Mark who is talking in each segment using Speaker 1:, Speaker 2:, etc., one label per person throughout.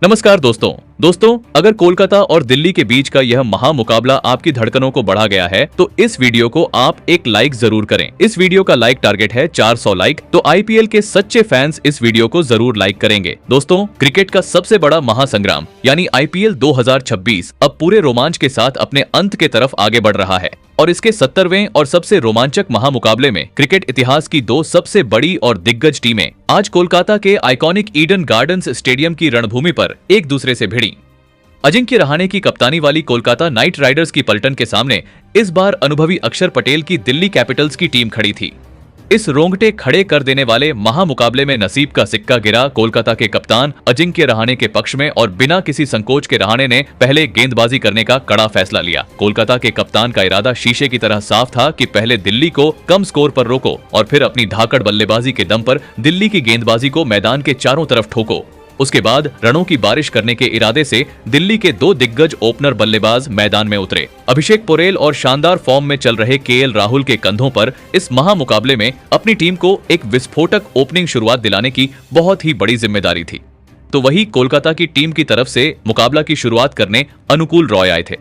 Speaker 1: नमस्कार दोस्तों, अगर कोलकाता और दिल्ली के बीच का यह महामुकाबला आपकी धड़कनों को बढ़ा गया है तो इस वीडियो को आप एक लाइक जरूर करें। इस वीडियो का लाइक टारगेट है 400 लाइक, तो आईपीएल के सच्चे फैंस इस वीडियो को जरूर लाइक करेंगे। दोस्तों, क्रिकेट का सबसे बड़ा महासंग्राम यानी आईपीएल 2026 अब पूरे रोमांच के साथ अपने अंत के तरफ आगे बढ़ रहा है और इसके 70वें और सबसे रोमांचक महामुकाबले में क्रिकेट इतिहास की दो सबसे बड़ी और दिग्गज टीमें आज कोलकाता के आइकॉनिक ईडन गार्डन्स स्टेडियम की रणभूमि पर एक दूसरे से भिड़ी। अजिंक्य रहाणे की कप्तानी वाली कोलकाता नाइट राइडर्स की पलटन के सामने इस बार अनुभवी अक्षर पटेल की दिल्ली कैपिटल्स की टीम खड़ी थी। इस रोंगटे खड़े कर देने वाले महामुकाबले में नसीब का सिक्का गिरा कोलकाता के कप्तान अजिंक्य रहाणे के पक्ष में और बिना किसी संकोच के रहाणे ने पहले गेंदबाजी करने का कड़ा फैसला लिया। कोलकाता के कप्तान का इरादा शीशे की तरह साफ था कि पहले दिल्ली को कम स्कोर पर रोको और फिर अपनी धाकड़ बल्लेबाजी के दम पर दिल्ली की गेंदबाजी को मैदान के चारों तरफ ठोको। उसके बाद रनों की बारिश करने के इरादे से दिल्ली के दो दिग्गज ओपनर बल्लेबाज मैदान में उतरे। अभिषेक पोरेल और शानदार फॉर्म में चल रहे केएल राहुल के कंधों पर इस महामुकाबले में अपनी टीम को एक विस्फोटक ओपनिंग शुरुआत दिलाने की बहुत ही बड़ी जिम्मेदारी थी। तो वही कोलकाता की टीम की तरफ से मुकाबला की शुरुआत करने अनुकूल रॉय आए थे,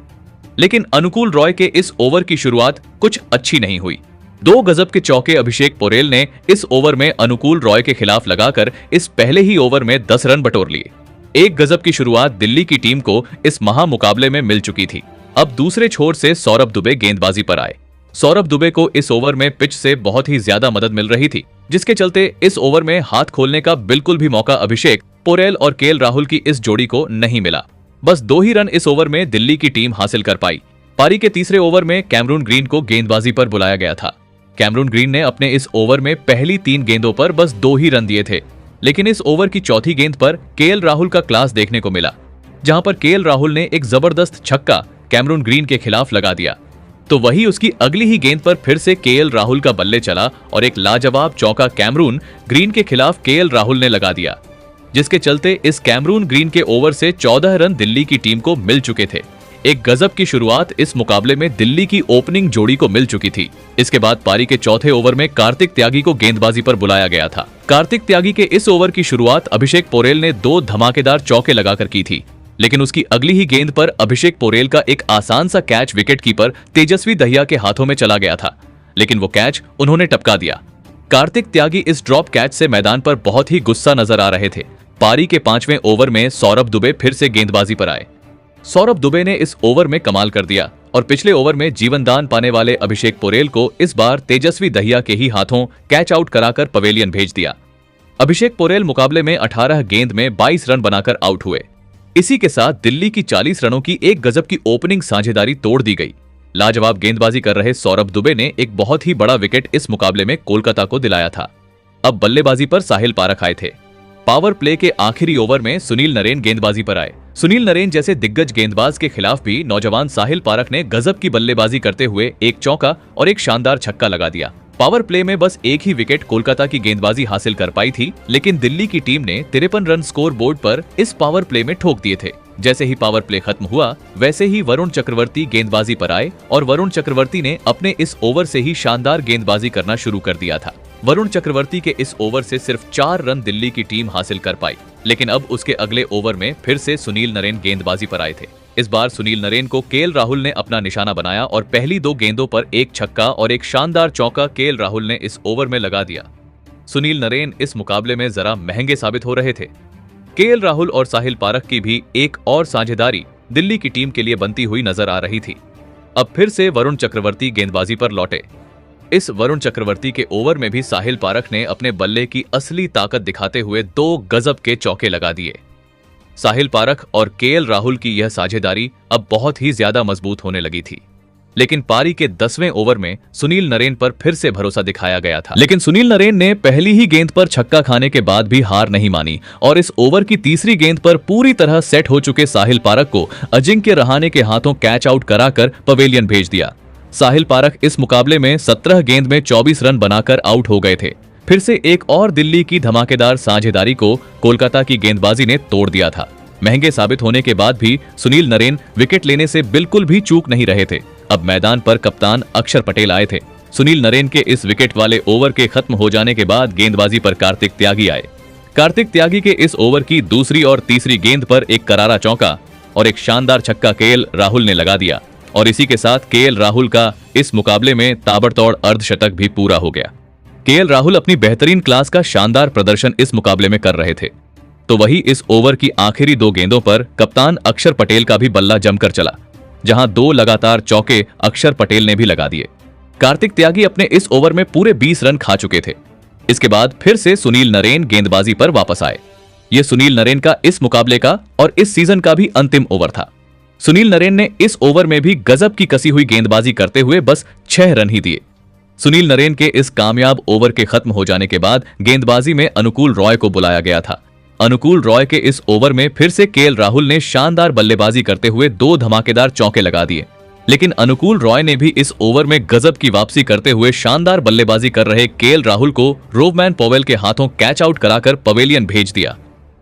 Speaker 1: लेकिन अनुकूल रॉय के इस ओवर की शुरुआत कुछ अच्छी नहीं हुई। 2 गजब के चौके अभिषेक पोरेल ने इस ओवर में अनुकूल रॉय के खिलाफ लगाकर इस पहले ही ओवर में 10 रन बटोर लिए। 1 गजब की शुरुआत दिल्ली की टीम को इस महामुकाबले में मिल चुकी थी। अब दूसरे छोर से सौरभ दुबे गेंदबाजी पर आए। सौरभ दुबे को इस ओवर में पिच से बहुत ही ज्यादा मदद मिल रही थी, जिसके चलते इस ओवर में हाथ खोलने का बिल्कुल भी मौका अभिषेक पोरेल और केएल राहुल की इस जोड़ी को नहीं मिला। बस 2 ही रन इस ओवर में दिल्ली की टीम हासिल कर पाई। पारी के तीसरे ओवर में कैमरून ग्रीन को गेंदबाजी पर बुलाया गया था। कैमरून ग्रीन ने अपने इस ओवर में पहली 3 गेंदों पर बस 2 ही रन दिए थे, लेकिन इस ओवर की चौथी गेंद पर केएल राहुल का क्लास देखने को मिला, जहां पर केएल राहुल ने एक जबरदस्त छक्का कैमरून ग्रीन के खिलाफ लगा दिया। तो वही उसकी अगली ही गेंद पर फिर से केएल राहुल का बल्ले चला और एक लाजवाब चौका कैमरून ग्रीन के खिलाफ केएल राहुल ने लगा दिया, जिसके चलते इस कैमरून ग्रीन के ओवर से 14 रन दिल्ली की टीम को मिल चुके थे। एक गजब की शुरुआत इस मुकाबले में दिल्ली की ओपनिंग जोड़ी को मिल चुकी थी। इसके बाद पारी के चौथे ओवर में कार्तिक त्यागी को गेंदबाजी पर बुलाया गया था। कार्तिक त्यागी के इस ओवर की शुरुआत अभिषेक पोरेल ने 2 धमाकेदार चौके लगाकर की थी, लेकिन उसकी अगली ही गेंद पर अभिषेक पोरेल का एक आसान सा कैच विकेटकीपर तेजस्वी दहिया के हाथों में चला गया था, लेकिन वो कैच उन्होंने टपका दिया। कार्तिक त्यागी इस ड्रॉप कैच से मैदान पर बहुत ही गुस्सा नजर आ रहे थे। पारी के 5वें ओवर में सौरभ दुबे फिर से गेंदबाजी पर आए। सौरभ दुबे ने इस ओवर में कमाल कर दिया और पिछले ओवर में जीवनदान पाने वाले अभिषेक पोरेल को इस बार तेजस्वी दहिया के ही हाथों कैच आउट कराकर पवेलियन भेज दिया। अभिषेक पोरेल मुकाबले में 18 गेंद में 22 रन बनाकर आउट हुए। इसी के साथ दिल्ली की 40 रनों की एक गजब की ओपनिंग साझेदारी तोड़ दी गई। लाजवाब गेंदबाजी कर रहे सौरभ दुबे ने एक बहुत ही बड़ा विकेट इस मुकाबले में कोलकाता को दिलाया था। अब बल्लेबाजी पर साहिल पारख आए थे। पावर प्ले के आखिरी ओवर में सुनील नरेन गेंदबाजी पर आए। सुनील नरेन जैसे दिग्गज गेंदबाज के खिलाफ भी नौजवान साहिल पारख ने गजब की बल्लेबाजी करते हुए एक चौका और एक शानदार छक्का लगा दिया। पावर प्ले में बस एक ही विकेट कोलकाता की गेंदबाजी हासिल कर पाई थी, लेकिन दिल्ली की टीम ने 53 रन स्कोर बोर्ड पर इस पावर प्ले में ठोक दिए थे। जैसे ही पावर प्ले खत्म हुआ, वैसे ही वरुण चक्रवर्ती गेंदबाजी पर आए और वरुण चक्रवर्ती ने अपने इस ओवर से ही शानदार गेंदबाजी करना शुरू कर दिया था। वरुण चक्रवर्ती के इस ओवर से सिर्फ 4 रन दिल्ली की टीम हासिल कर पाई, लेकिन अब उसके अगले ओवर में फिर से सुनील नरेन गेंदबाजी पर आए थे। इस बार सुनील नरेन को केएल राहुल ने अपना निशाना बनाया और पहली 2 गेंदों पर एक छक्का और एक शानदार चौका केएल राहुल ने इस ओवर में लगा दिया। सुनील नरेन इस मुकाबले में जरा महंगे साबित हो रहे थे। केएल राहुल और साहिल पारख की भी एक और साझेदारी दिल्ली की टीम के लिए बनती हुई नजर आ रही थी। अब फिर से वरुण चक्रवर्ती गेंदबाजी पर लौटे। इस वरुण चक्रवर्ती के ओवर में भी साहिल पारख ने अपने बल्ले की असली ताकत दिखाते हुए 2 गजब के चौके लगा दिए। साहिल पारख और केएल राहुल की यह साझेदारी अब बहुत ही ज्यादा मजबूत होने लगी थी, लेकिन पारी के 10वें ओवर में सुनील नरेन पर फिर से भरोसा दिखाया गया था। लेकिन सुनील नरेन ने पहली ही गेंद पर छक्का खाने के बाद भी हार नहीं मानी और इस ओवर की तीसरी गेंद पर पूरी तरह सेट हो चुके साहिल पारख को अजिंक्य रहाणे के हाथों कैच आउट कराकर पवेलियन भेज दिया। साहिल पारख इस मुकाबले में 17 गेंद में 24 रन बनाकर आउट हो गए थे। फिर से एक और दिल्ली की धमाकेदार साझेदारी को कोलकाता की गेंदबाजी ने तोड़ दिया था। महंगे साबित होने के बाद भी सुनील नरेन विकेट लेने से बिल्कुल भी चूक नहीं रहे थे। अब मैदान पर कप्तान अक्षर पटेल आए थे। सुनील नरेन के इस विकेट वाले ओवर के खत्म हो जाने के बाद गेंदबाजी पर कार्तिक त्यागी आए। कार्तिक त्यागी के इस ओवर की दूसरी और तीसरी गेंद पर एक करारा चौका और एक शानदार छक्का केएल राहुल ने लगा दिया और इसी के साथ केएल राहुल का इस मुकाबले में ताबड़तोड़ अर्धशतक भी पूरा हो गया। केएल राहुल अपनी बेहतरीन क्लास का शानदार प्रदर्शन इस मुकाबले में कर रहे थे, तो वही इस ओवर की आखिरी 2 गेंदों पर कप्तान अक्षर पटेल का भी बल्ला जमकर चला, जहां 2 लगातार चौके अक्षर पटेल ने भी लगा दिए। कार्तिक त्यागी अपने इस ओवर में पूरे 20 रन खा चुके थे। इसके बाद फिर से सुनील नरेन गेंदबाजी पर वापस आए। ये सुनील नरेन का इस मुकाबले का और इस सीजन का भी अंतिम ओवर था। सुनील नरेन ने इस ओवर में भी गजब की कसी हुई गेंदबाजी करते हुए बस 6 रन ही दिए। सुनील नरेन के इस कामयाब ओवर के खत्म हो जाने के बाद गेंदबाजी में अनुकूल रॉय को बुलाया गया था। अनुकूल रॉय के इस ओवर में फिर से केएल राहुल ने शानदार बल्लेबाजी करते हुए 2 धमाकेदार चौके लगा दिए, लेकिन अनुकूल रॉय ने भी इस ओवर में गजब की वापसी करते हुए शानदार बल्लेबाजी कर रहे केएल राहुल को रोवमैन पॉवेल के हाथों कैच आउट कराकर पवेलियन भेज दिया।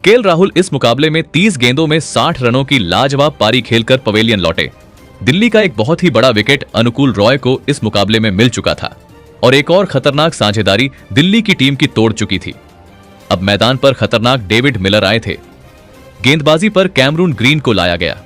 Speaker 1: केएल राहुल इस मुकाबले में 30 गेंदों में 60 रनों की लाजवाब पारी खेलकर पवेलियन लौटे। दिल्ली का एक बहुत ही बड़ा विकेट अनुकूल रॉय को इस मुकाबले में मिल चुका था और एक और खतरनाक साझेदारी दिल्ली की टीम की तोड़ चुकी थी। अब मैदान पर खतरनाक डेविड मिलर आए थे। गेंदबाजी पर कैमरून ग्रीन को लाया गया।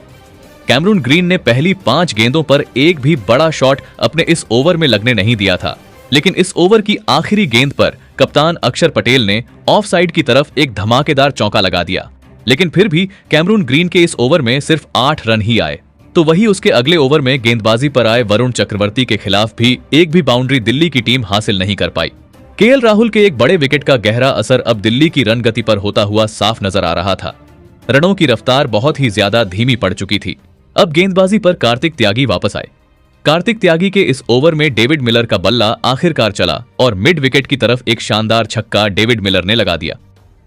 Speaker 1: कैमरून ग्रीन ने पहली 5 गेंदों पर एक भी बड़ा शॉट अपने इस ओवर में लगने नहीं दिया था, लेकिन इस ओवर की आखिरी गेंद पर कप्तान अक्षर पटेल ने ऑफ साइड की तरफ एक धमाकेदार चौका लगा दिया, लेकिन फिर भी कैमरून ग्रीन के इस ओवर में सिर्फ 8 रन ही आए। तो वही उसके अगले ओवर में गेंदबाजी पर आए वरुण चक्रवर्ती के खिलाफ भी एक भी बाउंड्री दिल्ली की टीम हासिल नहीं कर पाई। केएल राहुल के एक बड़े विकेट का गहरा असर अब दिल्ली की रन गति पर होता हुआ साफ नजर आ रहा था। रनों की रफ्तार बहुत ही ज्यादा धीमी पड़ चुकी थी। अब गेंदबाजी पर कार्तिक त्यागी वापस आए। कार्तिक त्यागी के इस ओवर में डेविड मिलर का बल्ला आखिरकार चला और मिड विकेट की तरफ एक शानदार छक्का डेविड मिलर ने लगा दिया।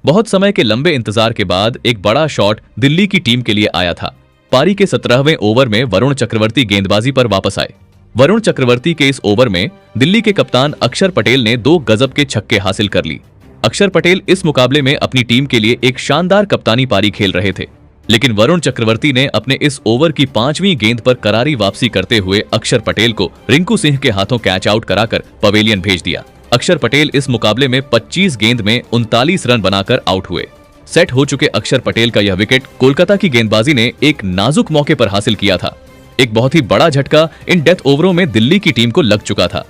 Speaker 1: बहुत समय के लंबे इंतजार के बाद एक बड़ा शॉट दिल्ली की टीम के लिए आया था। पारी के 17वें ओवर में वरुण चक्रवर्ती गेंदबाजी पर वापस आए। वरुण चक्रवर्ती के इस ओवर में दिल्ली के कप्तान अक्षर पटेल ने 2 गजब के छक्के हासिल कर ली। अक्षर पटेल इस मुकाबले में अपनी टीम के लिए एक शानदार कप्तानी पारी खेल रहे थे, लेकिन वरुण चक्रवर्ती ने अपने इस ओवर की 5वीं गेंद पर करारी वापसी करते हुए अक्षर पटेल को रिंकू सिंह के हाथों कैच आउट कराकर पवेलियन भेज दिया। अक्षर पटेल इस मुकाबले में 25 गेंद में 39 रन बनाकर आउट हुए। सेट हो चुके अक्षर पटेल का यह विकेट कोलकाता की गेंदबाजी ने एक नाजुक मौके पर हासिल किया था। एक बहुत ही बड़ा झटका इन डेथ ओवरों में दिल्ली की टीम को लग चुका था।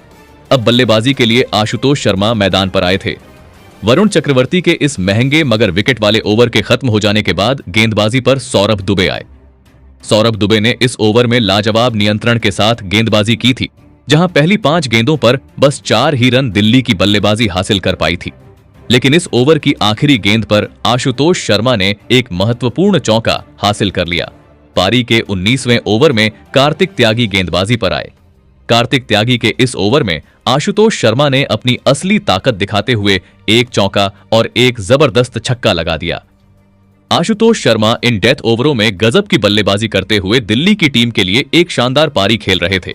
Speaker 1: अब बल्लेबाजी के लिए आशुतोष शर्मा मैदान पर आए थे। वरुण चक्रवर्ती के इस महंगे मगर विकेट वाले ओवर के खत्म हो जाने के बाद गेंदबाजी पर सौरभ दुबे आए। सौरभ दुबे ने इस ओवर में लाजवाब नियंत्रण के साथ गेंदबाजी की थी, जहां पहली 5 गेंदों पर बस 4 ही रन दिल्ली की बल्लेबाजी हासिल कर पाई थी। लेकिन इस ओवर की आखिरी गेंद पर आशुतोष शर्मा ने एक महत्वपूर्ण चौका हासिल कर लिया। पारी के 19वें ओवर में कार्तिक त्यागी गेंदबाजी पर आए। कार्तिक त्यागी के इस ओवर में आशुतोष शर्मा ने अपनी असली ताकत दिखाते हुए एक चौका और एक जबरदस्त छक्का लगा दिया। आशुतोष शर्मा इन डेथ ओवरों में गजब की बल्लेबाजी करते हुए दिल्ली की टीम के लिए एक शानदार पारी खेल रहे थे।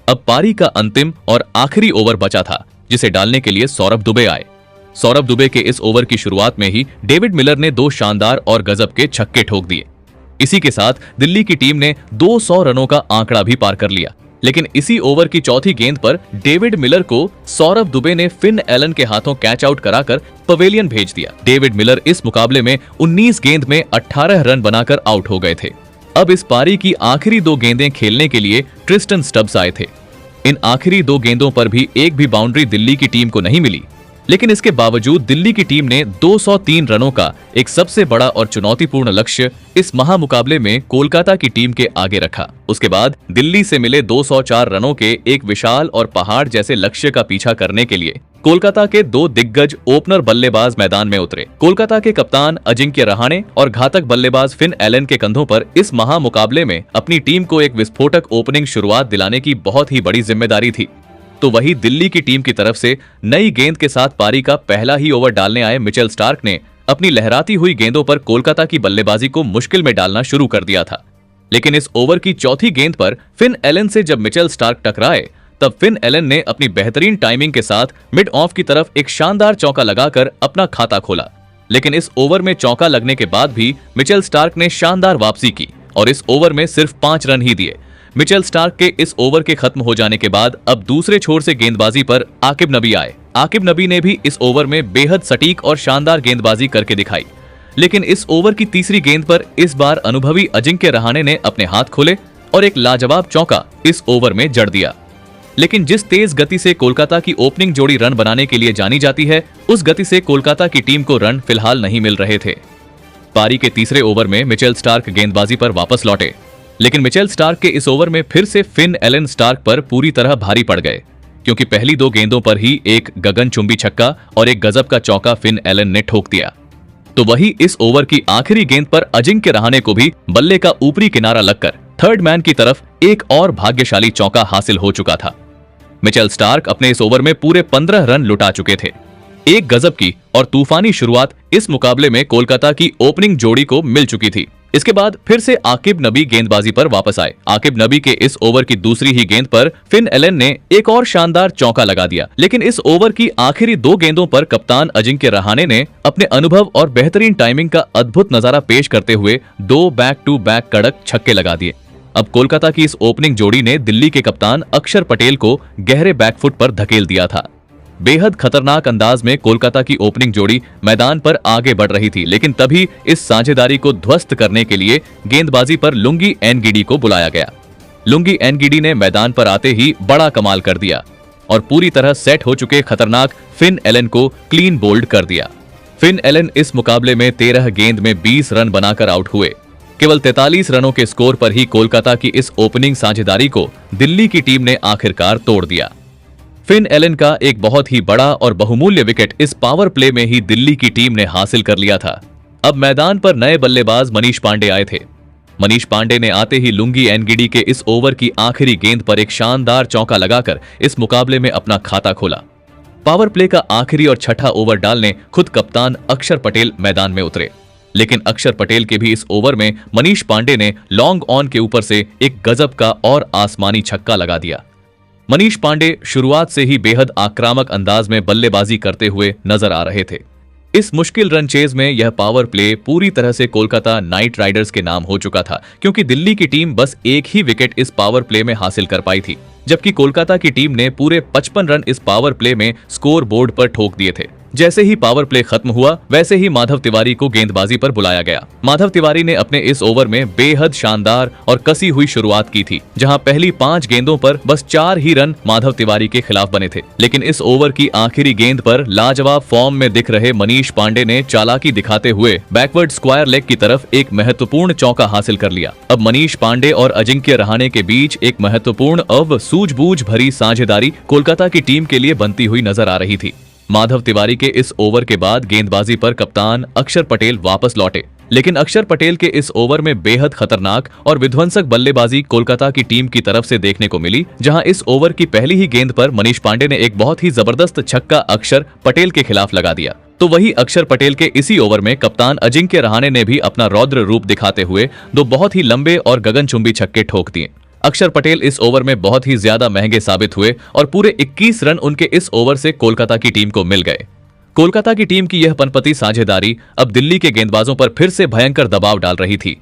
Speaker 1: अब पारी का अंतिम और आखिरी ओवर बचा था, जिसे डालने के लिए सौरभ दुबे आए। सौरभ दुबे के इस ओवर की शुरुआत में ही डेविड मिलर ने 2 शानदार और गजब के छक्के ठोक दिए। इसी के साथ दिल्ली की टीम ने 200 रनों का आंकड़ा भी पार कर लिया। लेकिन इसी ओवर की चौथी गेंद पर डेविड मिलर को सौरभ दुबे ने फिन एलन के हाथों कैच आउट कराकर पवेलियन भेज दिया। डेविड मिलर इस मुकाबले में 19 गेंद में 18 रन बनाकर आउट हो गए थे। अब इस पारी की आखिरी 2 गेंदें खेलने के लिए ट्रिस्टन स्टब्स आए थे। इन आखिरी 2 गेंदों पर भी एक भी बाउंड्री दिल्ली की टीम को नहीं मिली, लेकिन इसके बावजूद दिल्ली की टीम ने 203 रनों का एक सबसे बड़ा और चुनौतीपूर्ण लक्ष्य इस महामुकाबले में कोलकाता की टीम के आगे रखा। उसके बाद दिल्ली से मिले 204 रनों के एक विशाल और पहाड़ जैसे लक्ष्य का पीछा करने के लिए कोलकाता के 2 दिग्गज ओपनर बल्लेबाज मैदान में उतरे। कोलकाता के कप्तान अजिंक्य रहाणे और घातक बल्लेबाज फिन एलन के कंधों पर इस महामुकाबले में अपनी टीम को एक विस्फोटक ओपनिंग शुरुआत दिलाने की बहुत ही बड़ी जिम्मेदारी थी। तो वही दिल्ली की टीम की तरफ से नई गेंद के साथ पारी का पहला ही ओवर डालने आए मिचेल स्टार्क ने अपनी लहराती हुई गेंदों पर कोलकाता की बल्लेबाजी को मुश्किल में डालना शुरू कर दिया था। लेकिन इस ओवर की चौथी गेंद पर फिन एलन से जब मिचेल स्टार्क टकराए, तब फिन एलन ने अपनी बेहतरीन टाइमिंग के साथ मिड ऑफ की तरफ एक शानदार चौका लगाकर अपना खाता खोला। लेकिन इस ओवर में चौका लगने के बाद भी मिचेल स्टार्क ने शानदार वापसी की और इस ओवर में सिर्फ 5 रन ही दिए। मिचेल स्टार्क के इस ओवर के खत्म हो जाने के बाद अब दूसरे छोर से गेंदबाजी पर आकिब नबी आए। आकिब नबी ने भी इस ओवर में बेहद सटीक और शानदार गेंदबाजी करके दिखाई, लेकिन इस ओवर की तीसरी गेंद पर इस बार अनुभवी अजिंक्य रहाणे ने अपने हाथ खोले और एक लाजवाब चौका इस ओवर में जड़ दिया। लेकिन जिस तेज गति से कोलकाता की ओपनिंग जोड़ी रन बनाने के लिए जानी जाती है, उस गति से कोलकाता की टीम को रन फिलहाल नहीं मिल रहे थे। पारी के तीसरे ओवर में मिचेल स्टार्क गेंदबाजी पर वापस लौटे, लेकिन मिचेल स्टार्क के इस ओवर में फिर से फिन एलन स्टार्क पर पूरी तरह भारी पड़ गए, क्योंकि पहली 2 गेंदों पर ही एक गगनचुंबी छक्का और एक गजब का चौका फिन एलन ने ठोक दिया। तो वही इस ओवर की आखिरी गेंद पर अजिंक्य रहाणे को भी बल्ले का ऊपरी किनारा लगकर थर्ड मैन की तरफ एक और भाग्यशाली चौका हासिल हो चुका था। मिचेल स्टार्क अपने इस ओवर में पूरे 15 रन लुटा चुके थे। एक गजब की और तूफानी शुरुआत इस मुकाबले में कोलकाता की ओपनिंग जोड़ी को मिल चुकी थी। इसके बाद फिर से आकिब नबी गेंदबाजी पर वापस आए। आकिब नबी के इस ओवर की दूसरी ही गेंद पर फिन एलन ने एक और शानदार चौका लगा दिया, लेकिन इस ओवर की आखिरी 2 गेंदों पर कप्तान अजिंक्य रहाणे ने अपने अनुभव और बेहतरीन टाइमिंग का अद्भुत नजारा पेश करते हुए 2 बैक टू बैक कड़क छक्के लगा दिए। अब कोलकाता की इस ओपनिंग जोड़ी ने दिल्ली के कप्तान अक्षर पटेल को गहरे बैकफुट पर धकेल दिया था। बेहद खतरनाक अंदाज में कोलकाता की ओपनिंग जोड़ी मैदान पर आगे बढ़ रही थी, लेकिन तभी इस साझेदारी को ध्वस्त करने के लिए गेंदबाजी पर लुंगी एनगिडी को बुलाया गया। लुंगी एनगिडी ने मैदान पर आते ही बड़ा कमाल कर दिया और पूरी तरह सेट हो चुके खतरनाक फिन एलन को क्लीन बोल्ड कर दिया। फिन एलन इस मुकाबले में 13 गेंद में 20 रन बनाकर आउट हुए। केवल 43 रनों के स्कोर पर ही कोलकाता की इस ओपनिंग साझेदारी को दिल्ली की टीम ने आखिरकार तोड़ दिया। फिन एलन का एक बहुत ही बड़ा और बहुमूल्य विकेट इस पावर प्ले में ही दिल्ली की टीम ने हासिल कर लिया था। अब मैदान पर नए बल्लेबाज मनीष पांडे आए थे। मनीष पांडे ने आते ही लुंगी एनगिडी के इस ओवर की आखिरी गेंद पर एक शानदार चौका लगाकर इस मुकाबले में अपना खाता खोला। पावर प्ले का आखिरी और छठा ओवर डालने खुद कप्तान अक्षर पटेल मैदान में उतरे, लेकिन अक्षर पटेल के भी इस ओवर में मनीष पांडे ने लॉन्ग ऑन के ऊपर से एक गजब का और आसमानी छक्का लगा दिया। मनीष पांडे शुरुआत से ही बेहद आक्रामक अंदाज में बल्लेबाजी करते हुए नजर आ रहे थे। इस मुश्किल रन चेज में यह पावर प्ले पूरी तरह से कोलकाता नाइट राइडर्स के नाम हो चुका था, क्योंकि दिल्ली की टीम बस एक ही विकेट इस पावर प्ले में हासिल कर पाई थी, जबकि कोलकाता की टीम ने पूरे 55 रन इस पावर प्ले में स्कोर बोर्ड पर ठोक दिए थे। जैसे ही पावर प्ले खत्म हुआ, वैसे ही माधव तिवारी को गेंदबाजी पर बुलाया गया। माधव तिवारी ने अपने इस ओवर में बेहद शानदार और कसी हुई शुरुआत की थी, जहां पहली 5 गेंदों पर बस 4 ही रन माधव तिवारी के खिलाफ बने थे। लेकिन इस ओवर की आखिरी गेंद पर लाजवाब फॉर्म में दिख रहे मनीष पांडे ने चालाकी दिखाते हुए बैकवर्ड स्क्वायर लेग की तरफ एक महत्वपूर्ण चौका हासिल कर लिया। अब मनीष पांडे और अजिंक्य रहाणे के बीच एक महत्वपूर्ण अब सूझबूझ भरी साझेदारी कोलकाता की टीम के लिए बनती हुई नजर आ रही थी। माधव तिवारी के इस ओवर के बाद गेंदबाजी पर कप्तान अक्षर पटेल वापस लौटे, लेकिन अक्षर पटेल के इस ओवर में बेहद खतरनाक और विध्वंसक बल्लेबाजी कोलकाता की टीम की तरफ से देखने को मिली, जहां इस ओवर की पहली ही गेंद पर मनीष पांडे ने एक बहुत ही जबरदस्त छक्का अक्षर पटेल के खिलाफ लगा दिया। तो वही अक्षर पटेल के इसी ओवर में कप्तान अजिंक्य रहाणे ने भी अपना रौद्र रूप दिखाते हुए 2 बहुत ही लंबे और गगनचुंबी छक्के ठोक दिए। अक्षर पटेल इस ओवर में बहुत ही ज्यादा महंगे साबित हुए और पूरे 21 रन उनके इस ओवर से कोलकाता की टीम को मिल गए। कोलकाता की टीम की यह पनपती साझेदारी अब दिल्ली के गेंदबाजों पर फिर से भयंकर दबाव डाल रही थी।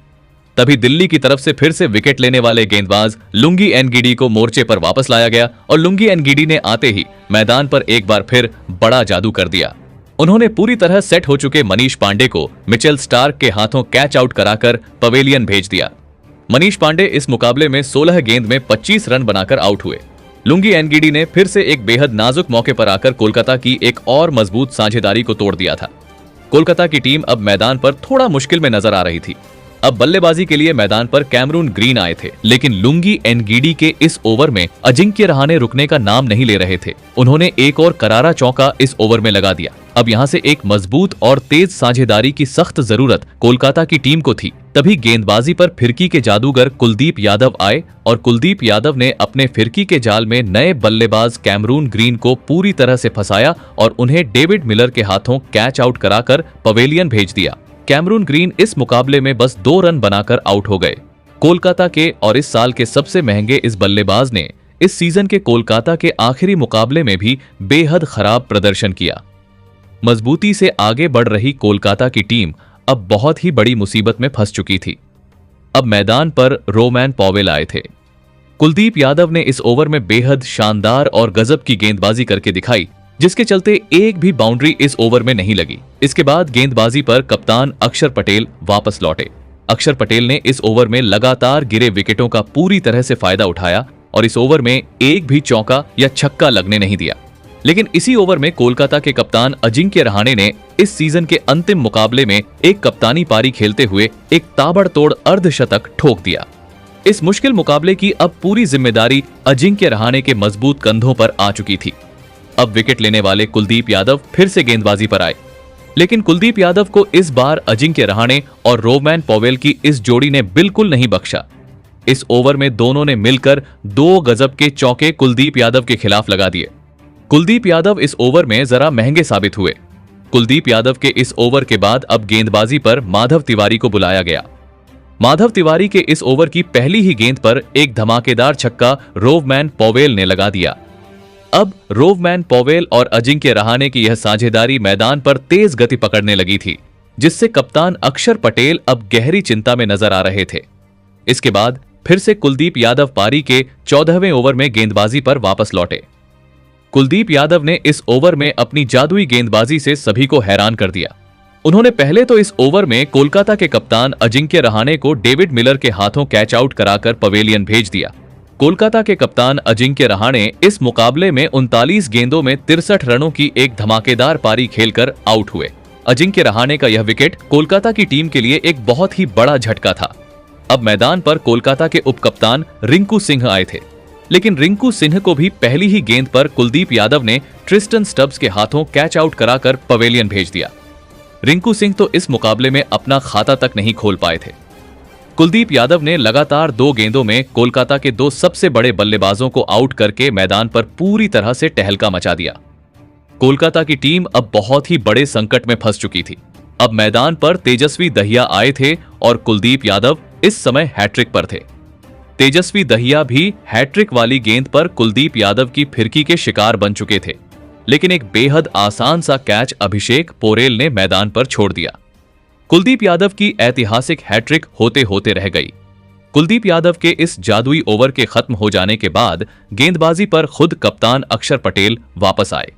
Speaker 1: तभी दिल्ली की तरफ से फिर से विकेट लेने वाले गेंदबाज लुंगी एनगिडी को मोर्चे पर वापस लाया गया और लुंगी एनगिडी ने आते ही मैदान पर एक बार फिर बड़ा जादू कर दिया। उन्होंने पूरी तरह सेट हो चुके मनीष पांडे को मिचेल स्टार्क के हाथों कैच आउट कराकर पवेलियन भेज दिया। मनीष पांडे इस मुकाबले में 16 गेंद में 25 रन बनाकर आउट हुए। लुंगी एनगिडी ने फिर से एक बेहद नाजुक मौके पर आकर कोलकाता की एक और मजबूत साझेदारी को तोड़ दिया था। कोलकाता की टीम अब मैदान पर थोड़ा मुश्किल में नजर आ रही थी। अब बल्लेबाजी के लिए मैदान पर कैमरून ग्रीन आए थे, लेकिन लुंगी एनगिडी के इस ओवर में अजिंक्य रहाणे रुकने का नाम नहीं ले रहे थे। उन्होंने एक और करारा चौका इस ओवर में लगा दिया। अब यहां से एक मजबूत और तेज साझेदारी की सख्त जरूरत कोलकाता की टीम को थी। तभी गेंदबाजी पर फिरकी के जादूगर कुलदीप यादव आए और कुलदीप यादव ने अपने फिरकी के जाल में नए बल्लेबाज कैमरून ग्रीन को पूरी तरह से फंसाया और उन्हें डेविड मिलर के हाथों कैच आउट कराकर पवेलियन भेज दिया। कैमरून ग्रीन इस मुकाबले में बस 2 रन बनाकर आउट हो गए। कोलकाता के और इस साल के सबसे महंगे इस बल्लेबाज ने इस सीजन के कोलकाता के आखिरी मुकाबले में भी बेहद खराब प्रदर्शन किया। मजबूती से आगे बढ़ रही कोलकाता की टीम अब बहुत ही बड़ी मुसीबत में फंस चुकी थी। अब मैदान पर रोमैन पॉवेल आए थे। कुलदीप यादव ने इस ओवर में बेहद शानदार और गजब की गेंदबाजी करके दिखाई, जिसके चलते एक भी बाउंड्री इस ओवर में नहीं लगी। इसके बाद गेंदबाजी पर कप्तान अक्षर पटेल वापस लौटे। अक्षर पटेल ने इस ओवर में लगातार गिरे विकेटों का पूरी तरह से फायदा उठाया और इस ओवर में एक भी चौका या छक्का लगने नहीं दिया। लेकिन इसी ओवर में कोलकाता के कप्तान अजिंक्य रहाणे ने इस सीजन के अंतिम मुकाबले में एक कप्तानी पारी खेलते हुए एक ताबड़तोड़ अर्धशतक ठोक दिया। इस मुश्किल मुकाबले की अब पूरी जिम्मेदारी अजिंक्य रहाणे के मजबूत कंधों पर आ चुकी थी। अब विकेट लेने वाले कुलदीप यादव फिर से गेंदबाजी पर आए, लेकिन कुलदीप यादव को इस बार अजिंक्य रहाणे और रोवमैन पॉवेल की इस जोड़ी ने बिल्कुल नहीं बख्शा। इस ओवर में दोनों ने मिलकर 2 गजब के चौके कुलदीप यादव के खिलाफ लगा दिए। कुलदीप यादव इस ओवर में जरा महंगे साबित हुए। कुलदीप यादव के इस ओवर के बाद अब गेंदबाजी पर माधव तिवारी को बुलाया गया। माधव तिवारी के इस ओवर की पहली ही गेंद पर एक धमाकेदार छक्का रोवमैन पॉवेल ने लगा दिया। अब रोवमैन पॉवेल और अजिंक्य रहाणे की यह साझेदारी मैदान पर तेज गति पकड़ने लगी थी, जिससे कप्तान अक्षर पटेल अब गहरी चिंता में नजर आ रहे थे। इसके बाद फिर से कुलदीप यादव पारी के 14वें ओवर में गेंदबाजी पर वापस लौटे। कुलदीप यादव ने इस ओवर में अपनी जादुई गेंदबाजी से सभी को हैरान कर दिया। उन्होंने पहले तो इस ओवर में कोलकाता के कप्तान अजिंक्य रहाणे को डेविड मिलर के हाथों कैच आउट कराकर पवेलियन भेज दिया। कोलकाता के कप्तान अजिंक्य रहाणे इस मुकाबले में 39 गेंदों में 63 रनों की एक धमाकेदार पारी खेलकर आउट हुए। अजिंक्य रहाणे का यह विकेट कोलकाता की टीम के लिए एक बहुत ही बड़ा झटका था। अब मैदान पर कोलकाता के उपकप्तान रिंकू सिंह आए थे, लेकिन रिंकू सिंह को भी पहली ही गेंद पर कुलदीप यादव ने ट्रिस्टन स्टब्स के हाथों कैच आउट कराकर पवेलियन भेज दिया। रिंकू सिंह तो इस मुकाबले में अपना खाता तक नहीं खोल पाए थे। कुलदीप यादव ने लगातार 2 गेंदों में कोलकाता के 2 सबसे बड़े बल्लेबाजों को आउट करके मैदान पर पूरी तरह से टहलका मचा दिया। कोलकाता की टीम अब बहुत ही बड़े संकट में फंस चुकी थी। अब मैदान पर तेजस्वी दहिया आए थे और कुलदीप यादव इस समय हैट्रिक पर थे। तेजस्वी दहिया भी हैट्रिक वाली गेंद पर कुलदीप यादव की फिरकी के शिकार बन चुके थे, लेकिन एक बेहद आसान सा कैच अभिषेक पोरेल ने मैदान पर छोड़ दिया। कुलदीप यादव की ऐतिहासिक हैट्रिक होते होते रह गई। कुलदीप यादव के इस जादुई ओवर के खत्म हो जाने के बाद गेंदबाजी पर खुद कप्तान अक्षर पटेल वापस आए।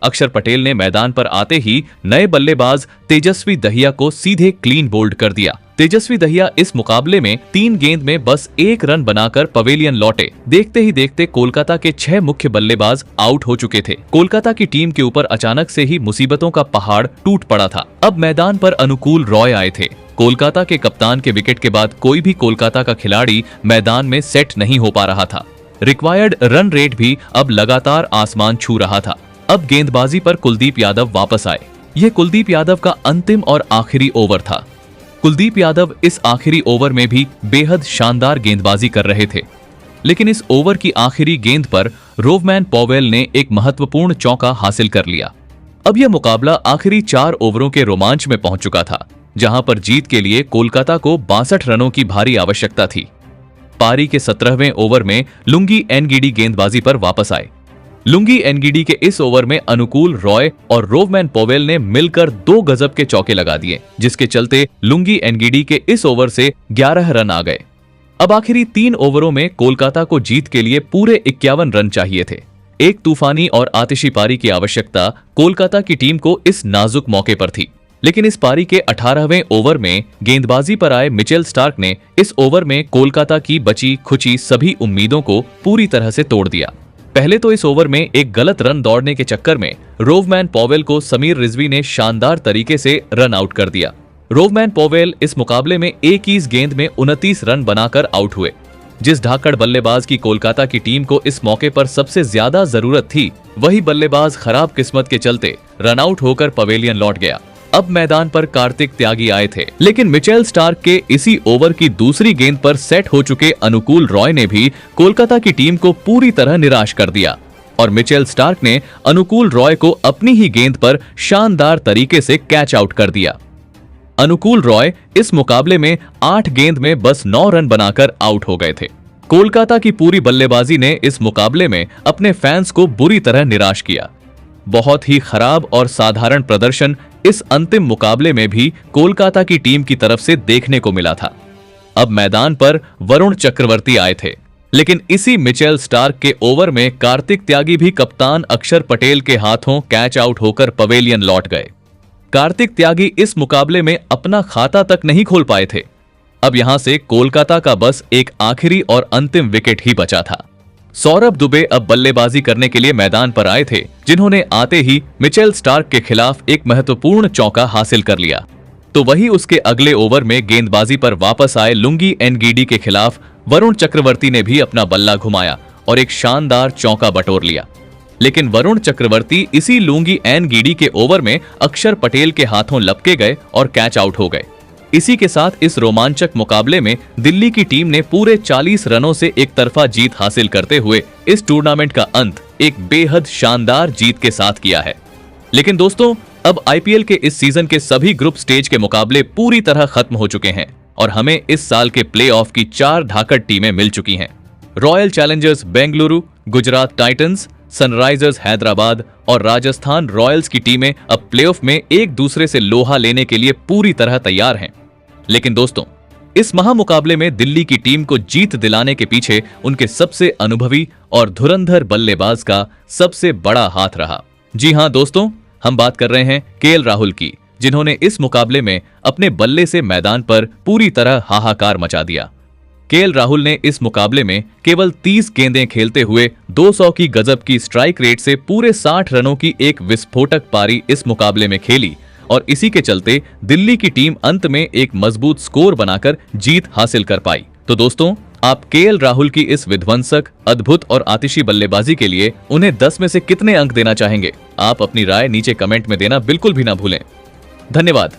Speaker 1: अक्षर पटेल ने मैदान पर आते ही नए बल्लेबाज तेजस्वी दहिया को सीधे क्लीन बोल्ड कर दिया। तेजस्वी दहिया इस मुकाबले में 3 गेंद में बस 1 रन बनाकर पवेलियन लौटे। देखते ही देखते कोलकाता के 6 मुख्य बल्लेबाज आउट हो चुके थे। कोलकाता की टीम के ऊपर अचानक से ही मुसीबतों का पहाड़ टूट पड़ा था। अब मैदान पर अनुकूल रॉय आए थे। कोलकाता के कप्तान के विकेट के बाद कोई भी कोलकाता का खिलाड़ी मैदान में सेट नहीं हो पा रहा था। रिक्वायर्ड रन रेट भी अब लगातार आसमान छू रहा था। अब गेंदबाजी पर कुलदीप यादव वापस आए। यह कुलदीप यादव का अंतिम और आखिरी ओवर था। कुलदीप यादव इस आखिरी ओवर में भी बेहद शानदार गेंदबाजी कर रहे थे, लेकिन इस ओवर की आखिरी गेंद पर रोवमैन पॉवेल ने एक महत्वपूर्ण चौका हासिल कर लिया। अब यह मुकाबला आखिरी 4 ओवरों के रोमांच में पहुंच चुका था, जहां पर जीत के लिए कोलकाता को 62 रनों की भारी आवश्यकता थी। पारी के 17वें ओवर में लुंगी एनगिडी गेंदबाजी पर वापस आए। लुंगी एनगिडी के इस ओवर में अनुकूल रॉय और रोवमैन पॉवेल ने मिलकर 2 गजब के चौके लगा दिए, जिसके चलते लुंगी एनगिडी के इस ओवर से 11 रन आ गए। अब आखिरी 3 ओवरों में कोलकाता को जीत के लिए पूरे 51 रन चाहिए थे। एक तूफानी और आतिशी पारी की आवश्यकता कोलकाता की टीम को इस नाजुक मौके पर थी, लेकिन इस पारी के 18वें ओवर में गेंदबाजी पर आए मिचेल स्टार्क ने इस ओवर में कोलकाता की बची खुची सभी उम्मीदों को पूरी तरह से तोड़ दिया। पहले तो इस ओवर में एक गलत रन दौड़ने के चक्कर में रोवमैन पॉवेल को समीर रिजवी ने शानदार तरीके से रन आउट कर दिया। रोवमैन पॉवेल इस मुकाबले में एक ही गेंद में 29 रन बनाकर आउट हुए। जिस ढाकड़ बल्लेबाज की कोलकाता की टीम को इस मौके पर सबसे ज्यादा जरूरत थी, वही बल्लेबाज खराब किस्मत के चलते रन आउट होकर पवेलियन लौट गया। अब मैदान पर कार्तिक त्यागी आए थे, लेकिन मिचेल स्टार्क के इसी ओवर की दूसरी गेंद पर सेट हो चुके अनुकूल रॉय ने भी कोलकाता की टीम को पूरी तरह निराश कर दिया और मिचेल स्टार्क ने अनुकूल रॉय को अपनी ही गेंद पर शानदार तरीके से कैच आउट कर दिया। अनुकूल रॉय इस मुकाबले में 8 गेंद में बस 9 रन बनाकर आउट हो गए थे। कोलकाता की पूरी बल्लेबाजी ने इस मुकाबले में अपने फैंस को बुरी तरह निराश किया। बहुत ही खराब और साधारण प्रदर्शन इस अंतिम मुकाबले में भी कोलकाता की टीम की तरफ से देखने को मिला था। अब मैदान पर वरुण चक्रवर्ती आए थे, लेकिन इसी मिचेल स्टार्क के ओवर में कार्तिक त्यागी भी कप्तान अक्षर पटेल के हाथों कैच आउट होकर पवेलियन लौट गए। कार्तिक त्यागी इस मुकाबले में अपना खाता तक नहीं खोल पाए थे। अब यहां से कोलकाता का बस एक आखिरी और अंतिम विकेट ही बचा था। सौरभ दुबे अब बल्लेबाजी करने के लिए मैदान पर आए थे, जिन्होंने आते ही मिचेल स्टार्क के खिलाफ एक महत्वपूर्ण चौका हासिल कर लिया। तो वही उसके अगले ओवर में गेंदबाजी पर वापस आए लुंगी एनगीडी के खिलाफ वरुण चक्रवर्ती ने भी अपना बल्ला घुमाया और एक शानदार चौका बटोर लिया। लेकिन वरुण चक्रवर्ती इसी लुंगी एनगीडी के ओवर में अक्षर पटेल के हाथों लपके गए और कैच आउट हो गए। इसी के साथ इस रोमांचक मुकाबले में दिल्ली की टीम ने पूरे 40 रनों से एक तरफा जीत हासिल करते हुए इस टूर्नामेंट का अंत एक बेहद शानदार जीत के साथ किया है। लेकिन दोस्तों, अब आईपीएल के इस सीजन के सभी ग्रुप स्टेज के मुकाबले पूरी तरह खत्म हो चुके हैं और हमें इस साल के प्लेऑफ की 4 धाकड़ टीमें मिल चुकी हैं। Royal Challengers Bengaluru, Gujarat Titans, Sunrisers Hyderabad और राजस्थान रॉयल्स की टीमें अब प्लेऑफ में एक दूसरे से लोहा लेने के लिए पूरी तरह तैयार हैं। लेकिन दोस्तों, इस महामुकाबले में दिल्ली की टीम को जीत दिलाने के पीछे उनके सबसे अनुभवी और धुरंधर बल्लेबाज का सबसे बड़ा हाथ रहा। जी हां दोस्तों, हम बात कर रहे हैं केएल राहुल की, जिन्होंने इस मुकाबले में अपने बल्ले से मैदान पर पूरी तरह हाहाकार मचा दिया। केएल राहुल ने इस मुकाबले में केवल 30 गेंदें खेलते हुए 200 की गजब की स्ट्राइक रेट से पूरे 60 रनों की एक विस्फोटक पारी इस मुकाबले में खेली और इसी के चलते दिल्ली की टीम अंत में एक मजबूत स्कोर बनाकर जीत हासिल कर पाई। तो दोस्तों, आप केएल राहुल की इस विध्वंसक, अद्भुत और आतिशी बल्लेबाजी के लिए उन्हें 10 में से कितने अंक देना चाहेंगे? आप अपनी राय नीचे कमेंट में देना बिल्कुल भी ना भूलें। धन्यवाद।